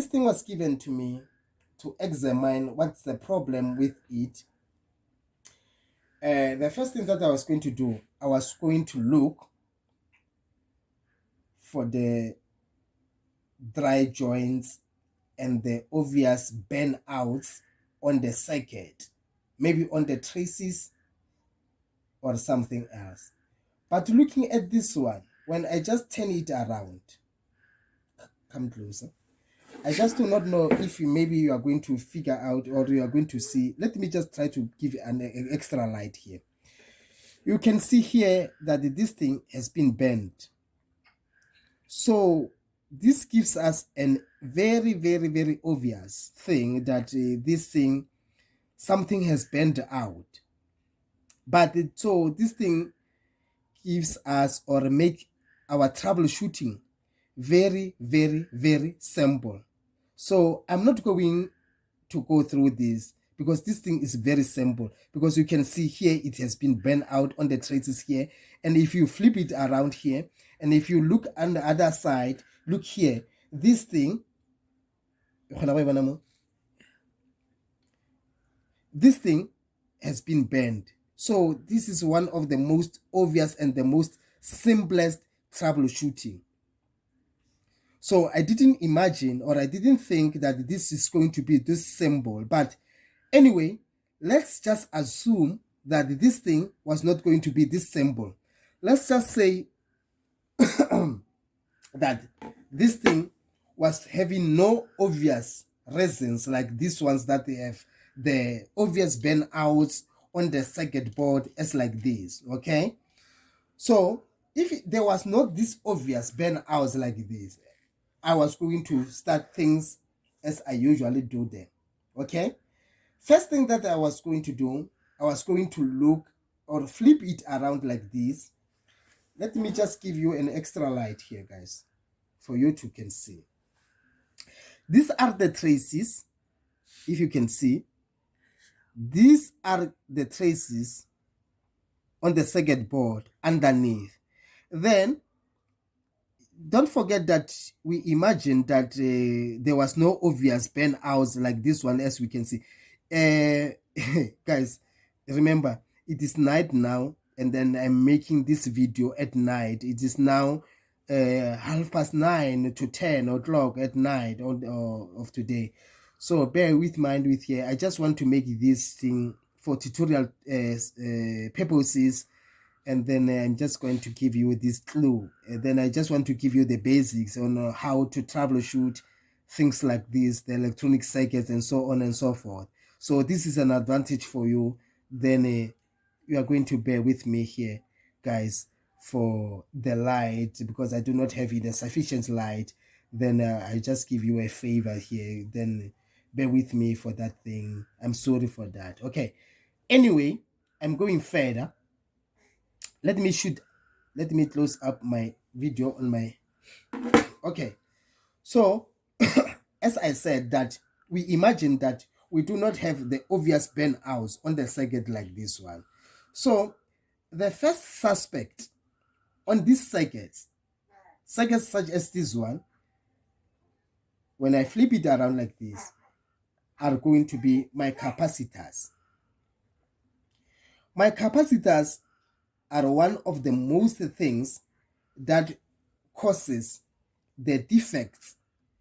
This thing was given to me to examine what's the problem with it. The first thing that I was going to do, I was going to look for the dry joints and the obvious burnouts on the circuit, maybe on the traces or something else. But looking at this one, when I just turn it around, come closer, I just do not know if maybe you are going to figure out or you are going to see. Let me just try to give an extra light here. You can see here that this thing has been bent. So this gives us a very, very, very obvious thing that this thing, something has bent out. But so this thing gives us or make our troubleshooting very, very, very simple. So I'm not going to go through this because this thing is very simple, because you can see here it has been bent out on the traces here, and if you flip it around here and if you look on the other side, look here, this thing has been bent. So this is one of the most obvious and the most simplest troubleshooting. So I didn't imagine or I didn't think that this is going to be this simple. But anyway, let's just assume that this thing was not going to be this simple. Let's just say that this thing was having no obvious reasons like these ones that they have the obvious burnouts on the circuit board as like this, okay? So if there was not this obvious burnouts like this, I was going to start things as I usually do them, okay? First thing that I was going to do, I was going to look or flip it around like this. Let me just give you an extra light here, guys, for you to can see. These are the traces, if you can see. These are the traces on the circuit board underneath. Then don't forget that we imagined that there was no obvious burnouts like this one, as we can see. Guys, remember, it is night now, and then I'm making this video at night. It is now 9:30 to 10 o'clock at night of today. So bear with mind with here. I just want to make this thing for tutorial purposes, and then I'm just going to give you this clue. And then I just want to give you the basics on how to troubleshoot things like this, the electronic circuits and so on and so forth. So this is an advantage for you. Then you are going to bear with me here, guys, for the light, because I do not have the sufficient light. Then I just give you a favor here. Then bear with me for that thing. I'm sorry for that. Okay. Anyway, I'm going further. Let me close up my video on my, okay. So as I said, that we imagine that we do not have the obvious burnouts on the circuit like this one. So the first suspect on these circuits such as this one, when I flip it around like this, are going to be my capacitors. My capacitors are one of the most things that causes the defects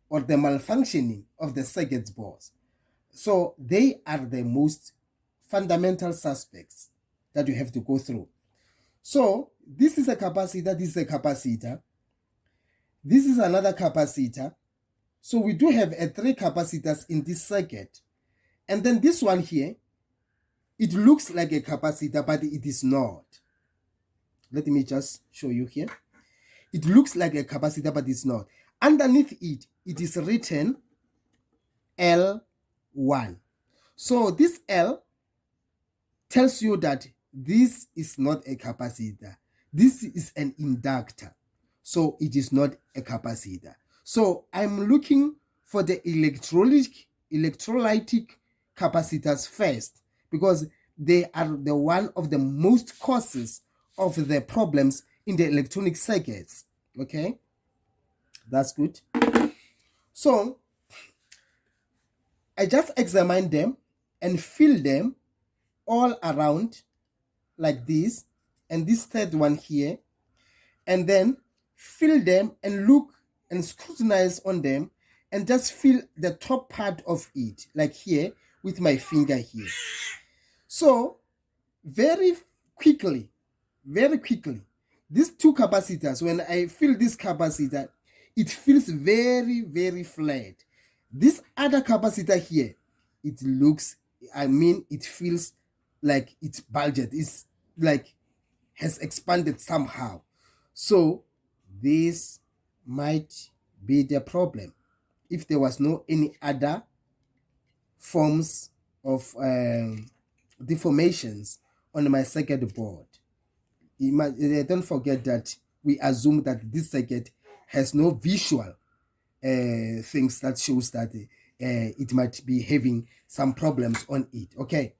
or the malfunctioning of the circuit boards. So they are the most fundamental suspects that you have to go through. So this is a capacitor, this is a capacitor, this is another capacitor. So we do have 3 capacitors in this circuit. And then this one here, it looks like a capacitor, but it is not. Let me just show you here. It looks like a capacitor, but it's not. Underneath it, it is written L1. So this L tells you that this is not a capacitor. This is an inductor. So it is not a capacitor. So I'm looking for the electrolytic capacitors first, because they are the one of the most causes of the problems in the electronic circuits. Okay, that's good. So I just examine them and fill them all around like this, and this third one here, and then fill them and look and scrutinize on them and just feel the top part of it, like here with my finger here. So very quickly, these two capacitors, when I feel this capacitor, it feels very, very flat. This other capacitor here, it looks, it feels like it's bulged. It's like has expanded somehow. So this might be the problem. If there was no any other forms of deformations on my circuit board. Don't forget that we assume that this circuit has no visual things that shows that it might be having some problems on it. Okay,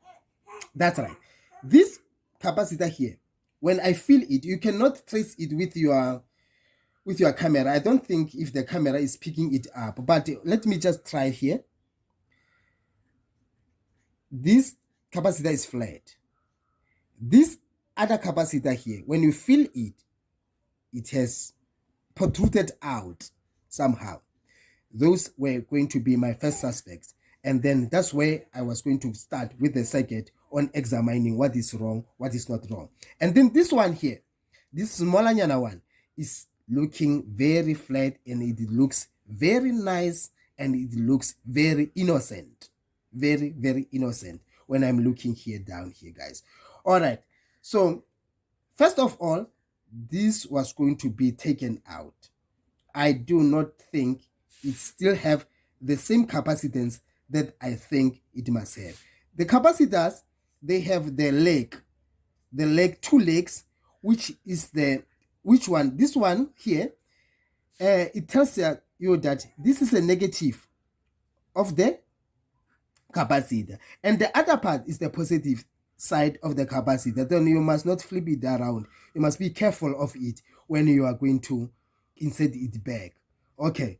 that's right. This capacitor here, when I feel it, you cannot trace it with your camera. I don't think if the camera is picking it up, but let me just try here. This capacitor is flat. This other capacitor here, when you feel it, it has protruded out somehow. Those were going to be my first suspects. And then that's where I was going to start with the circuit on examining what is wrong, what is not wrong. And then this one here, this smaller nyana one, is looking very flat, and it looks very nice, and it looks very innocent. Very, very innocent when I'm looking here down here, guys. All right. So first of all, this was going to be taken out. I do not think it still have the same capacitance that I think it must have. The capacitors, they have the leg, two legs, which is which one? This one here, it tells you that this is a negative of the capacitor, and the other part is the positive side of the capacitor. Then you must not flip it around. You must be careful of it when you are going to insert it back. Okay,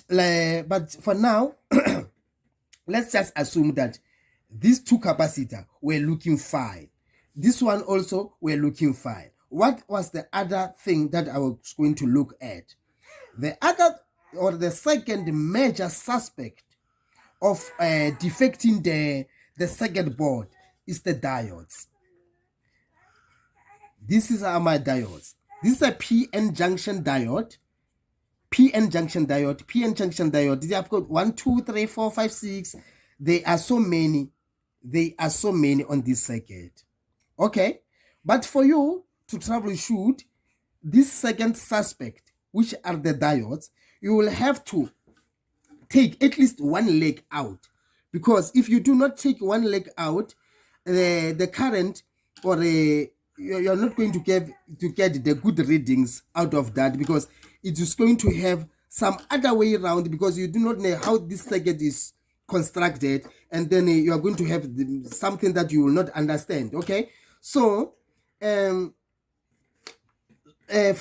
but for now, let's just assume that these two capacitors were looking fine. This one also were looking fine. What was the other thing that I was going to look at? The other, or the second major suspect of defecting the circuit board is the diodes. This is my diodes. This is a PN junction diode. PN junction diode. They have got 1, 2, 3, 4, 5, 6. There are so many. On this circuit. Okay, but for you to troubleshoot this second suspect, which are the diodes, you will have to take at least one leg out, because if you do not take one leg out, the current, or you're not going to get the good readings out of that, because it is going to have some other way around, because you do not know how this circuit is constructed, and then you are going to have something that you will not understand. Okay, so for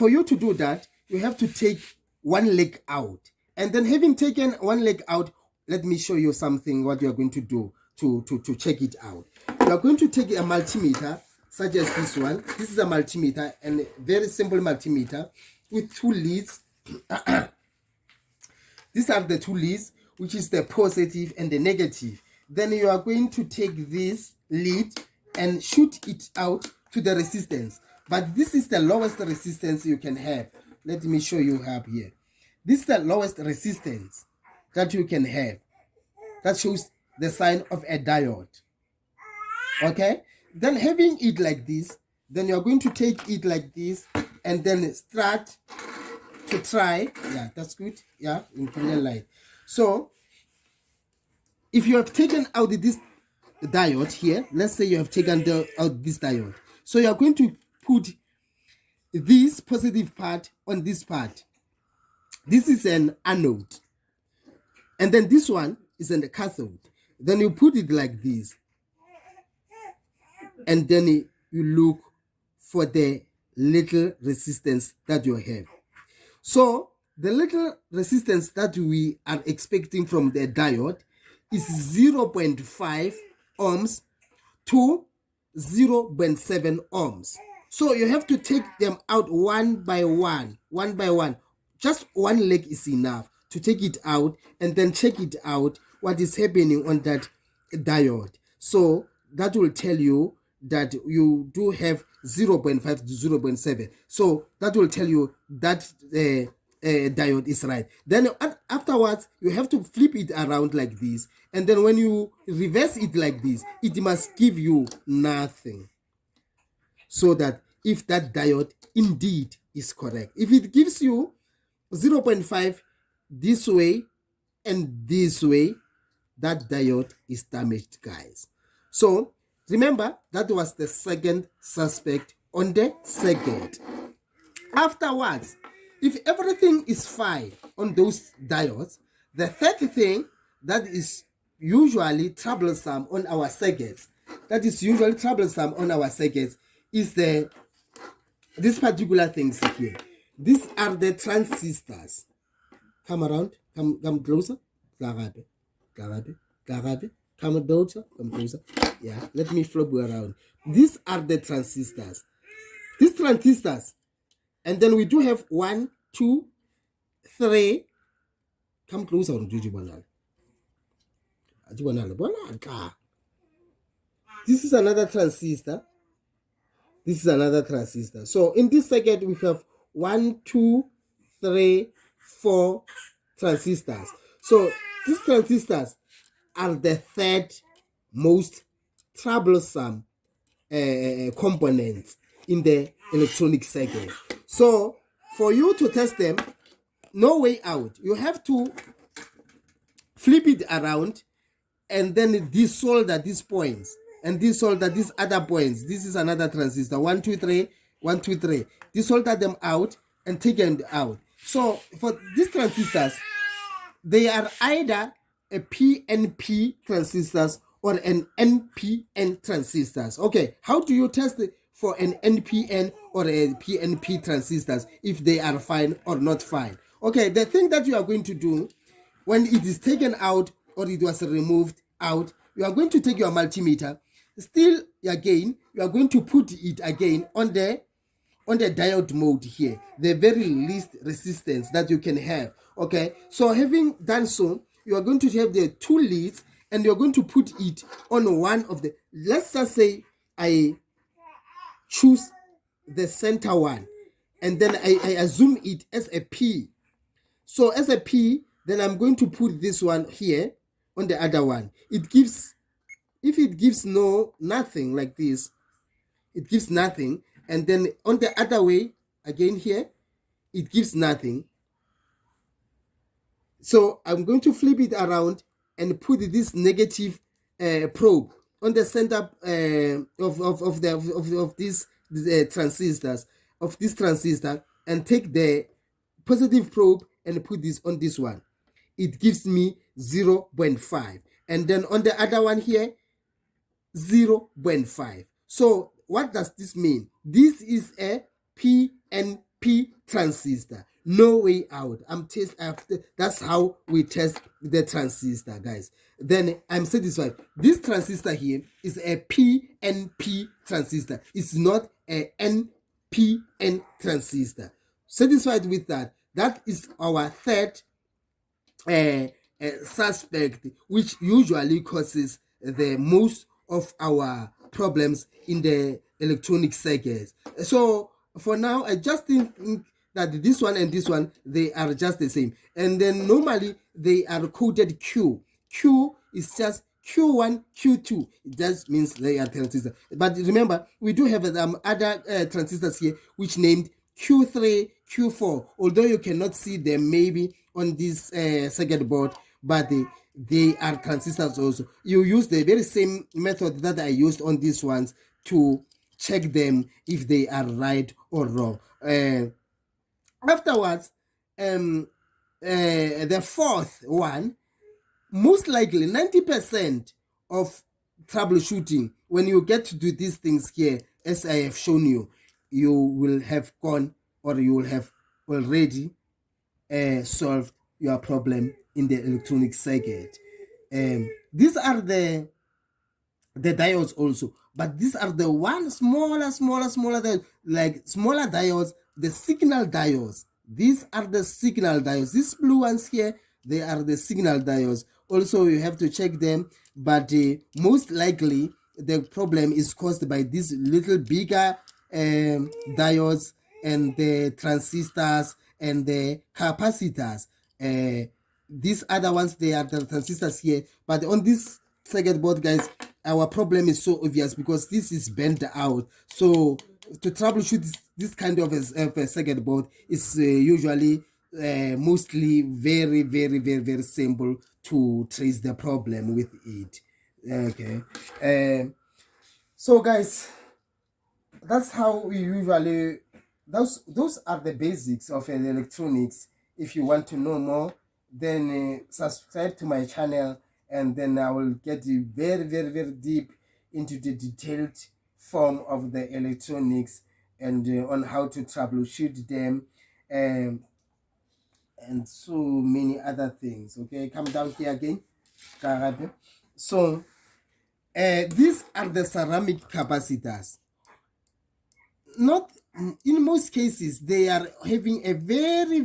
you to do that, you have to take one leg out, and then having taken one leg out, let me show you something what you are going to do to check it out. You are going to take a multimeter such as this one. This is a multimeter, and a very simple multimeter with two leads. These are the two leads, which is the positive and the negative. Then you are going to take this lead and shoot it out to the resistance. But this is the lowest resistance you can have. Let me show you up here. This is the lowest resistance that you can have. That shows the sign of a diode. Okay? Then having it like this, then you're going to take it like this, and then start to try. Yeah, that's good. Yeah, in clear light. So if you have taken out this diode here, let's say you have taken out this diode, so you're going to put this positive part on this part. This is an anode, and then this one is an cathode. Then you put it like this, and then you look for the little resistance that you have. So the little resistance that we are expecting from the diode, is 0.5 ohms to 0.7 ohms. So you have to take them out one by one. Just one leg is enough to take it out and then check it out what is happening on that diode. So that will tell you that you do have 0.5 to 0.7. So that will tell you that diode is right. Then afterwards, you have to flip it around like this. And then when you reverse it like this, it must give you nothing. So that if that diode indeed is correct. If it gives you 0.5 this way and this way, that diode is damaged, guys. So remember, that was the second suspect on the circuit. Afterwards, if everything is fine on those diodes, the third thing that is usually troublesome on our circuits, is these particular things here. These are the transistors. Come around, come closer. Come closer, Yeah, let me flip you around. These are the transistors. These transistors. And then we do have 1, 2, 3. Come closer. This is another transistor. So in this circuit, we have 1, 2, 3, 4 transistors. So these transistors are the third most troublesome components in the electronic circuit. So for you to test them, no way out. You have to flip it around and then desolder these points and desolder these other points. This is another transistor. 1, 2, 3, 1, 2, 3. Desolder them out and take them out. So for these transistors, they are either a PNP transistors or an NPN transistors. Okay, how do you test for an NPN or a PNP transistors if they are fine or not fine? Okay, the thing that you are going to do when it is taken out or it was removed out, you are going to take your multimeter. Still, again, you are going to put it again on the diode mode here, the very least resistance that you can have. Okay, so having done so, you are going to have the two leads and you're going to put it on one of the, let's just say I choose the center one and then I assume it as a P. So as a P, then I'm going to put this one here on the other one. It gives, if it gives nothing like this, it gives nothing. And then on the other way, again here, it gives nothing. So I'm going to flip it around and put this negative probe on the center of these transistors, of this transistor, and take the positive probe and put this on this one. It gives me 0.5. And then on the other one here, 0.5. So what does this mean? This is a PNP transistor. No way out. That's how we test the transistor, guys. Then I'm satisfied. This transistor here is a PNP transistor. It's not a NPN transistor. Satisfied with that? That is our third suspect, which usually causes the most of our problems in the electronic circuits. So for now, I just think that this one and this one, they are just the same. And then normally they are coded Q. Q is just Q1, Q2. It just means they are transistors. But remember, we do have other transistors here which named Q3, Q4. Although you cannot see them maybe on this circuit board, but they are transistors also. You use the very same method that I used on these ones to check them if they are right or wrong. Afterwards, the fourth one, most likely 90% of troubleshooting, when you get to do these things here, as I have shown you, you will have gone or you will have already solved your problem in the electronic circuit. These are the diodes also, but these are the one smaller like smaller diodes, the signal diodes. These are the signal diodes. These blue ones here, they are the signal diodes. Also, you have to check them, but most likely the problem is caused by these little bigger diodes and the transistors and the capacitors. These other ones, they are the transistors here, but on this circuit board, guys, our problem is so obvious because this is bent out. So to troubleshoot this kind of a circuit board is usually mostly very simple to trace the problem with it. Okay. So guys, that's how we usually, those are the basics of electronics. If you want to know more, then subscribe to my channel, and then I will get you very deep into the detailed form of the electronics, and on how to troubleshoot them, and so many other things. Okay, come down here again. So these are the ceramic capacitors. Not in most cases, they are having a very